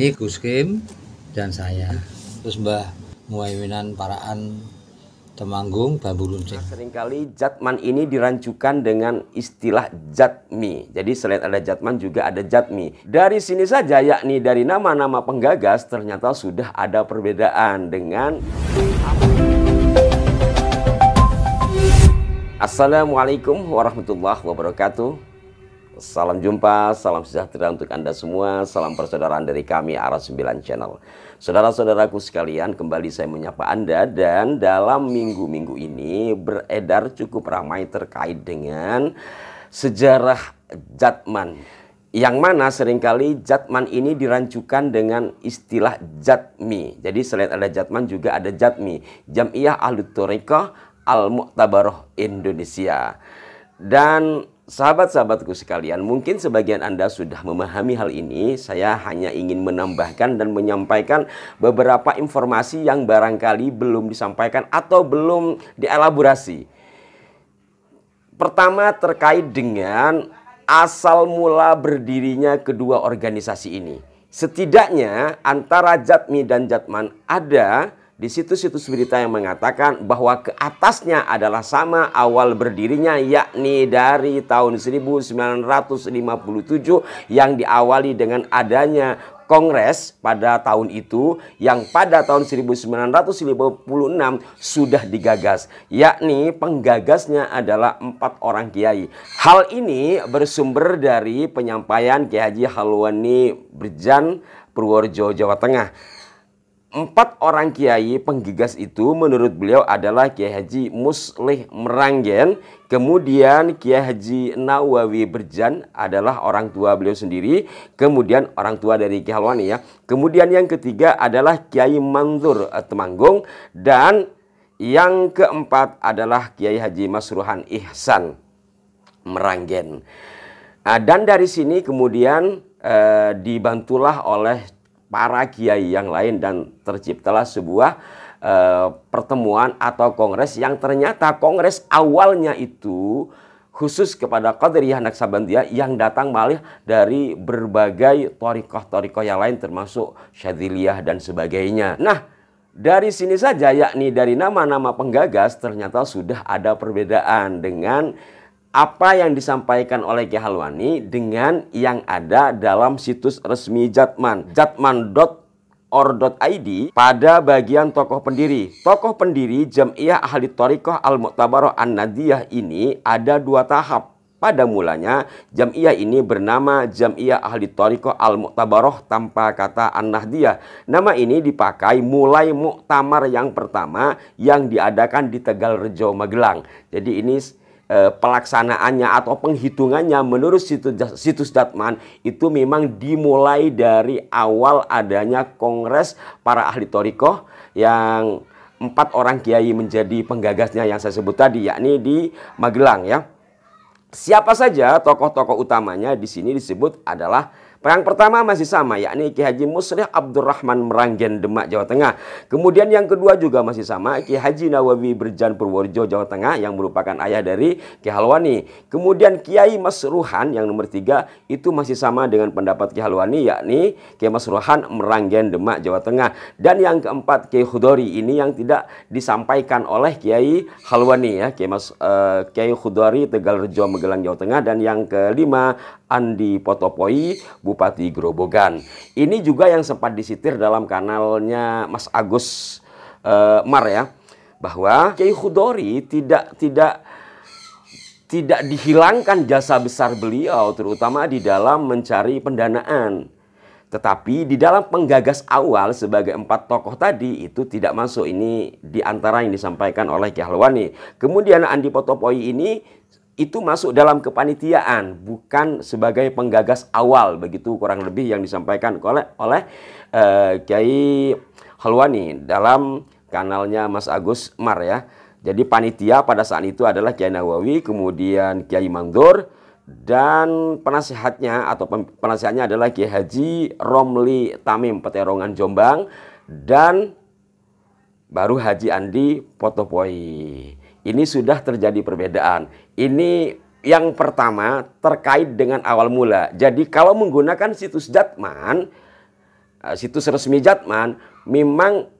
Ini Gus Kim dan saya. Terus Mbah Muwaiwinan Paraan Temanggung Bambu Runcing. Seringkali Jatman ini dirancukan dengan istilah Jatmi. Jadi selain ada Jatman juga ada Jatmi. Dari sini saja, yakni dari nama-nama penggagas, ternyata sudah ada perbedaan dengan Assalamualaikum warahmatullahi wabarakatuh. Salam jumpa, salam sejahtera untuk Anda semua. Salam persaudaraan dari kami Arah 9 Channel. Saudara-saudaraku sekalian, kembali saya menyapa Anda. Dan dalam minggu-minggu ini beredar cukup ramai terkait dengan sejarah Jatman, yang mana seringkali Jatman ini dirancukan dengan istilah Jatmi. Jadi selain ada Jatman juga ada Jatmi, Jam'iyah Ahlut Thoriqah Al-Mu'tabaroh Indonesia. Dan sahabat-sahabatku sekalian, mungkin sebagian Anda sudah memahami hal ini. Saya hanya ingin menambahkan dan menyampaikan beberapa informasi yang barangkali belum disampaikan atau belum dielaborasi. Pertama, terkait dengan asal mula berdirinya kedua organisasi ini. Setidaknya antara Jatmi dan Jatman ada di situs-situs berita yang mengatakan bahwa ke atasnya adalah sama awal berdirinya, yakni dari tahun 1957 yang diawali dengan adanya kongres pada tahun itu, yang pada tahun 1956 sudah digagas, yakni penggagasnya adalah 4 orang kiai. Hal ini bersumber dari penyampaian Kiai Haji Halwani Berjan, Purworejo, Jawa Tengah. 4 orang kiai penggagas itu menurut beliau adalah Kiai Haji Muslih Meranggen, kemudian Kiai Haji Nawawi Berjan adalah orang tua beliau sendiri, kemudian orang tua dari Kiai Halwani ya. Kemudian yang ketiga adalah Kiai Mandur Temanggung, dan yang keempat adalah Kiai Haji Masruhan Ihsan Meranggen. Dan dari sini kemudian dibantulah oleh para kiai yang lain dan terciptalah sebuah pertemuan atau kongres yang ternyata kongres awalnya itu khusus kepada Qadariyah Naksabandiyah yang datang malah dari berbagai thariqah-thariqah yang lain termasuk Syadziliyah dan sebagainya. Nah, dari sini saja, yakni dari nama-nama penggagas, ternyata sudah ada perbedaan dengan apa yang disampaikan oleh Kiai Halwani dengan yang ada dalam situs resmi Jatman, jatman.or.id. Pada bagian tokoh pendiri Jam'iyah Ahli Thoriqah Al-Mu'tabaroh An-Nadiyah ini ada 2 tahap. Pada mulanya Jam'iyah ini bernama Jam'iyah Ahli Thoriqah Al-Mu'tabaroh tanpa kata An-Nahdiyah. Nama ini dipakai mulai muktamar yang pertama yang diadakan di Tegalrejo, Magelang. Jadi ini pelaksanaannya atau penghitungannya menurut situs Jatman itu memang dimulai dari awal adanya kongres para ahli thariqah yang 4 orang kiai menjadi penggagasnya yang saya sebut tadi, yakni di Magelang ya. Siapa saja tokoh-tokoh utamanya di sini disebut adalah yang pertama masih sama, yakni Kiai Haji Muslih Abdurrahman Meranggen, Demak, Jawa Tengah. Kemudian yang kedua juga masih sama, Kiai Haji Nawawi Berjan, Purworejo, Jawa Tengah, yang merupakan ayah dari Kiai Halwani. Kemudian Kiai Masruhan yang nomor 3 itu masih sama dengan pendapat Kiai Halwani, yakni Kiai Masruhan Meranggen, Demak, Jawa Tengah. Dan yang keempat Kiai Khudori ini yang tidak disampaikan oleh Kiai Halwani ya, Kiai Khudori Tegalrejo, Magelang, Jawa Tengah. Dan yang kelima Andi Potopoi, Bupati Grobogan. Ini juga yang sempat disitir dalam kanalnya Mas Agus Mar ya, bahwa Kiai Khudori tidak dihilangkan jasa besar beliau, terutama di dalam mencari pendanaan. Tetapi di dalam penggagas awal sebagai 4 tokoh tadi itu tidak masuk. Ini diantara yang disampaikan oleh Kiai Halwani. Kemudian Andi Potopoi ini itu masuk dalam kepanitiaan, bukan sebagai penggagas awal, begitu kurang lebih yang disampaikan oleh Kiai Halwani dalam kanalnya Mas Agus Mar ya. Jadi panitia pada saat itu adalah Kiai Nawawi, kemudian Kiai Mandur, dan penasihatnya adalah Kiai Haji Romli Tamim Peterongan, Jombang, dan baru Haji Andi Potopoi. Ini sudah terjadi perbedaan. Ini yang pertama terkait dengan awal mula. Jadi kalau menggunakan situs Jatman, situs resmi Jatman, memang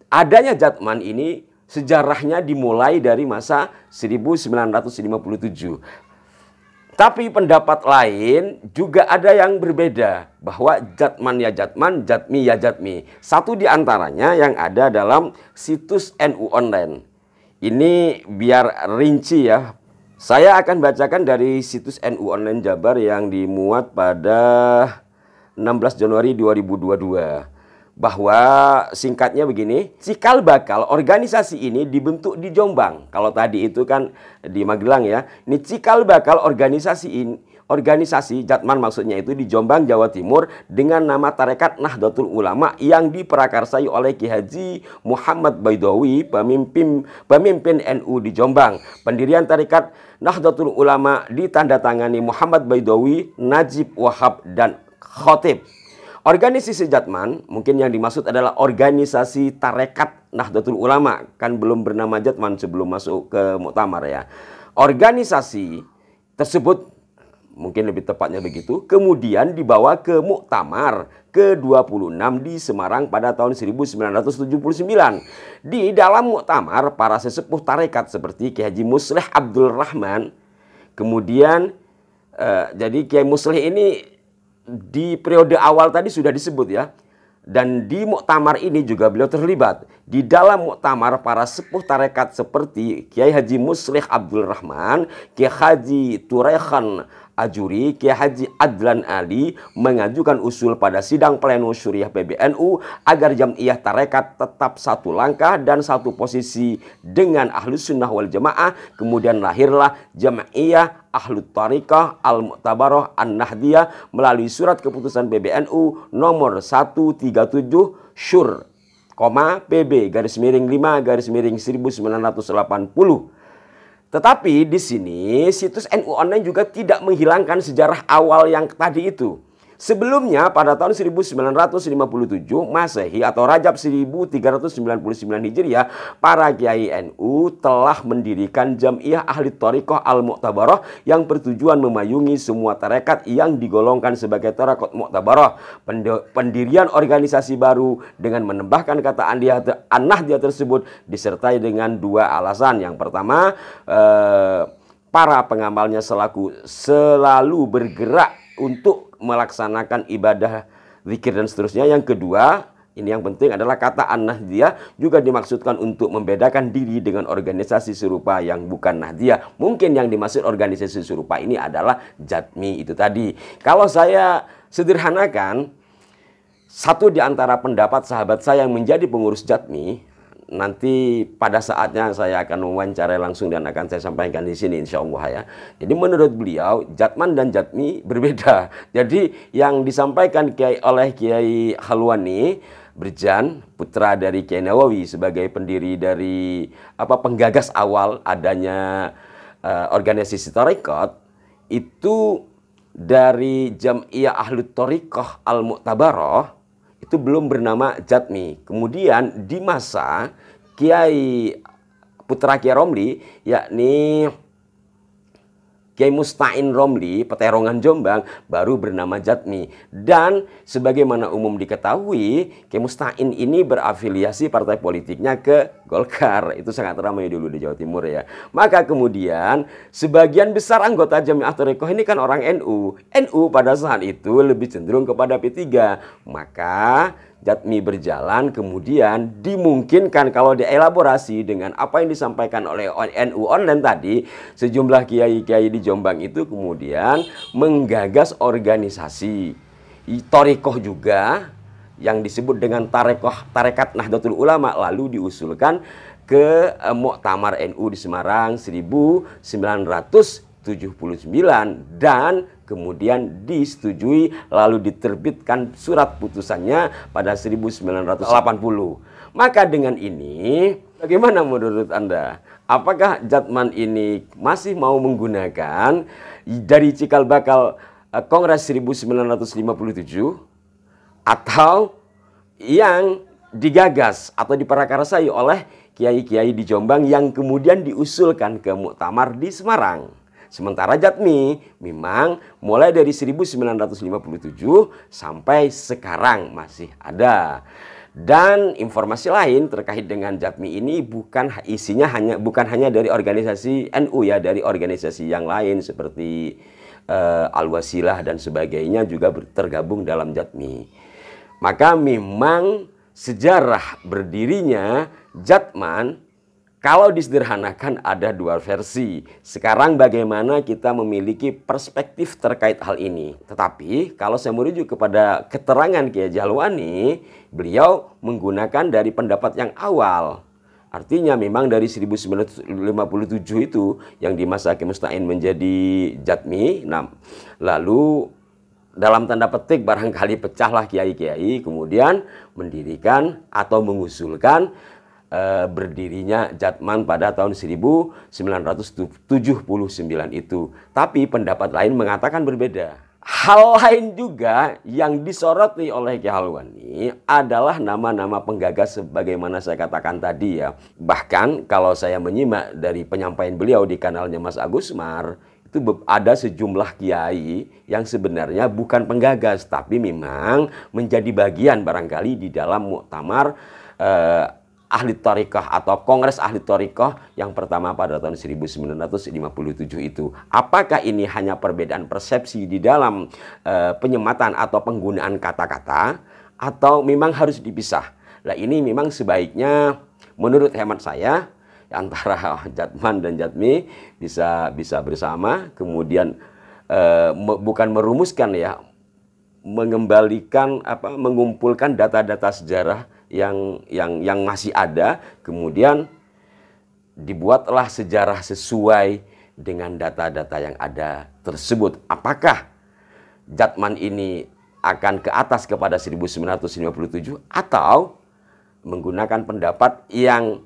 adanya Jatman ini sejarahnya dimulai dari masa 1957. Tapi pendapat lain juga ada yang berbeda, bahwa Jatman ya Jatman, Jatmi ya Jatmi. Satu di antaranya yang ada dalam situs NU Online. Ini biar rinci ya. Saya akan bacakan dari situs NU Online Jabar yang dimuat pada 16 Januari 2022. Bahwa singkatnya begini, cikal bakal organisasi ini dibentuk di Jombang. Kalau tadi itu kan di Magelang ya. Ini cikal bakal organisasi Jatman maksudnya itu di Jombang, Jawa Timur dengan nama Tarekat Nahdlatul Ulama yang diprakarsai oleh Ki Haji Muhammad Baidowi, pemimpin NU di Jombang. Pendirian Tarekat Nahdlatul Ulama ditandatangani Muhammad Baidowi, Najib Wahab dan Khotib. Organisasi Jatman mungkin yang dimaksud adalah organisasi Tarekat Nahdlatul Ulama, kan belum bernama Jatman sebelum masuk ke muktamar ya. Organisasi tersebut mungkin lebih tepatnya begitu, kemudian dibawa ke muktamar ke-26 di Semarang pada tahun 1979. Di dalam muktamar para sesepuh tarekat seperti Kiai Haji Musleh Abdul Rahman, kemudian jadi Kiai Musleh ini di periode awal tadi sudah disebut ya. Dan di muktamar ini juga beliau terlibat. Di dalam muktamar para sepuh tarekat seperti Kiai Haji Musleh Abdul Rahman, Kiai Haji Turekhan Ajuri, Kiai Haji Adlan Ali mengajukan usul pada sidang pleno syuriah PBNU agar Jam'iyah Tarekat tetap satu langkah dan satu posisi dengan Ahlus Sunnah wal Jamaah. Kemudian lahirlah Jam'iyah Ahlut Tariqah Al-Mu'tabarah An-Nahdiyah melalui surat keputusan PBNU nomor 137 Syur, PB _5 _1980. Tetapi di sini situs NU Online juga tidak menghilangkan sejarah awal yang tadi itu. Sebelumnya pada tahun 1957 Masehi atau Rajab 1399 Hijriah, para kiai NU telah mendirikan Jam'iyah Ahli Thariqah Al-Mu'tabarah yang bertujuan memayungi semua tarekat yang digolongkan sebagai tarekat Mu'tabarah. Pendirian organisasi baru dengan menambahkan kata An-Nahdiyah tersebut disertai dengan dua alasan. Yang pertama, para pengamalnya selalu bergerak untuk melaksanakan ibadah, zikir dan seterusnya. Yang kedua, ini yang penting adalah kata An-Nahdiyah juga dimaksudkan untuk membedakan diri dengan organisasi serupa yang bukan Nahdiyah. Mungkin yang dimaksud organisasi serupa ini adalah Jatmi itu tadi. Kalau saya sederhanakan, satu di antara pendapat sahabat saya yang menjadi pengurus Jatmi, nanti pada saatnya saya akan mewawancarai langsung dan akan saya sampaikan di sini insya Allah ya. Jadi menurut beliau Jatman dan Jatmi berbeda. Jadi yang disampaikan oleh Kiai Halwani Berjan, putra dari Kiai Nawawi sebagai pendiri dari penggagas awal adanya organisasi tarekat, itu dari Jam'iyah Ahlut Thariqah Al-Mu'tabarah, itu belum bernama Jatmi. Kemudian di masa Kiai putra Kiai Romli, yakni Kiai Musta'in Romli, Peterongan Jombang, baru bernama Jatmi. Dan sebagaimana umum diketahui, Kiai Musta'in ini berafiliasi partai politiknya ke Golkar. Itu sangat ramai dulu di Jawa Timur ya. Maka kemudian sebagian besar anggota Jam'iyah Thariqah ini kan orang NU. NU pada saat itu lebih cenderung kepada P3. Maka Jatmi berjalan, kemudian dimungkinkan kalau dielaborasi dengan apa yang disampaikan oleh NU Online tadi, sejumlah kiai-kiai di Jombang itu kemudian menggagas organisasi Thariqah juga yang disebut dengan Tarekat Nahdlatul Ulama, lalu diusulkan ke Muktamar NU di Semarang 1979 dan kemudian disetujui lalu diterbitkan surat putusannya pada 1980. Maka dengan ini bagaimana menurut Anda? Apakah Jatman ini masih mau menggunakan dari cikal bakal Kongres 1957 atau yang digagas atau diprakarsai oleh kiai-kiai di Jombang yang kemudian diusulkan ke muktamar di Semarang? Sementara Jatmi memang mulai dari 1957 sampai sekarang masih ada. Dan informasi lain terkait dengan Jatmi ini bukan hanya dari organisasi NU ya, dari organisasi yang lain seperti Al-Wasilah dan sebagainya juga tergabung dalam Jatmi. Maka memang sejarah berdirinya Jatman kalau disederhanakan ada dua versi. Sekarang bagaimana kita memiliki perspektif terkait hal ini. Tetapi kalau saya merujuk kepada keterangan Kiai Jalwani, beliau menggunakan dari pendapat yang awal. Artinya memang dari 1957 itu yang di masa Ki Musta'in menjadi Jatmi. Nah, lalu dalam tanda petik barangkali pecahlah kiai-kiai kemudian mendirikan atau mengusulkan berdirinya Jatman pada tahun 1979 itu. Tapi pendapat lain mengatakan berbeda. Hal lain juga yang disoroti oleh Kiai Jalwani adalah nama-nama penggagas sebagaimana saya katakan tadi ya. Bahkan kalau saya menyimak dari penyampaian beliau di kanalnya Mas Agus Mar, itu ada sejumlah kiai yang sebenarnya bukan penggagas tapi memang menjadi bagian barangkali di dalam muktamar ahli thariqah atau kongres ahli thariqah yang pertama pada tahun 1957 itu. Apakah ini hanya perbedaan persepsi di dalam penyematan atau penggunaan kata-kata atau memang harus dipisah? Nah, ini memang sebaiknya menurut hemat saya antara Jatman dan Jatmi bisa bersama, kemudian bukan merumuskan ya, mengembalikan mengumpulkan data-data sejarah yang masih ada, kemudian dibuatlah sejarah sesuai dengan data-data yang ada tersebut. Apakah Jatman ini akan ke atas kepada 1957 atau menggunakan pendapat yang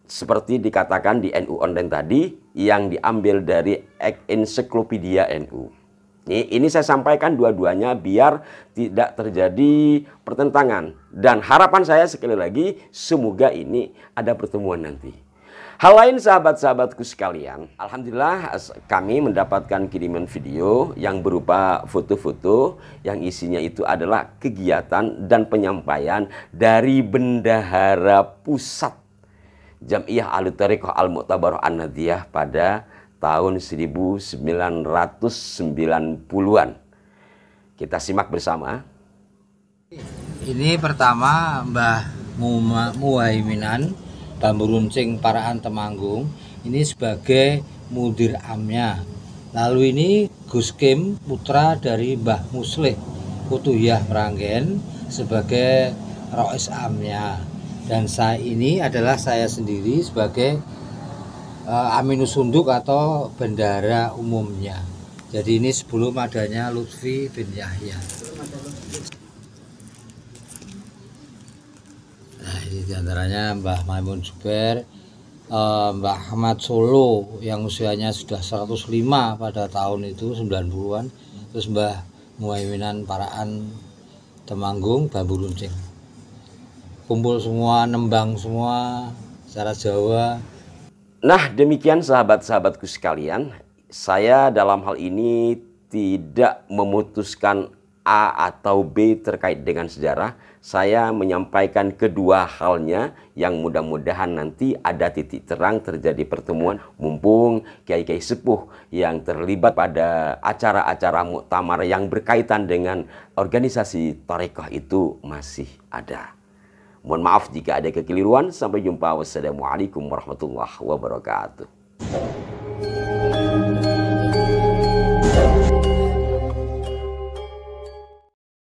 seperti dikatakan di NU Online tadi yang diambil dari ensiklopedia NU. Ini saya sampaikan dua-duanya biar tidak terjadi pertentangan. Dan harapan saya sekali lagi, semoga ini ada pertemuan nanti. Hal lain sahabat-sahabatku sekalian, alhamdulillah kami mendapatkan kiriman video yang berupa foto-foto yang isinya itu adalah kegiatan dan penyampaian dari Bendahara Pusat Jam'iyah Ahli Thariqah Al-Mu'tabarah An-Nadiyah pada tahun 1990-an. Kita simak bersama. Ini pertama Mbah Muhaiminan Bambu Runcing Paraan Temanggung. Ini sebagai mudir amnya. Lalu ini Gus Kim putra dari Mbah Muslih Kutuyah Meranggen sebagai rois amnya. Dan saya ini adalah saya sendiri sebagai Aminus Sunduk atau bendahara umumnya. Jadi ini sebelum adanya Lutfi bin Yahya. Nah, ini diantaranya Mbah Maimun Zubair, Mbah Ahmad Solo yang usianya sudah 105 pada tahun itu 90-an. Terus Mbah Muhaiminan Paraan Temanggung Bambu Runcing. Kumpul semua, nembang semua secara Jawa. Nah, demikian sahabat-sahabatku sekalian, saya dalam hal ini tidak memutuskan A atau B terkait dengan sejarah. Saya menyampaikan kedua halnya yang mudah-mudahan nanti ada titik terang terjadi pertemuan. Mumpung kiai-kiai sepuh yang terlibat pada acara-acara muktamar yang berkaitan dengan organisasi thariqah itu masih ada. Mohon maaf jika ada kekeliruan. Sampai jumpa. Wassalamualaikum warahmatullahi wabarakatuh.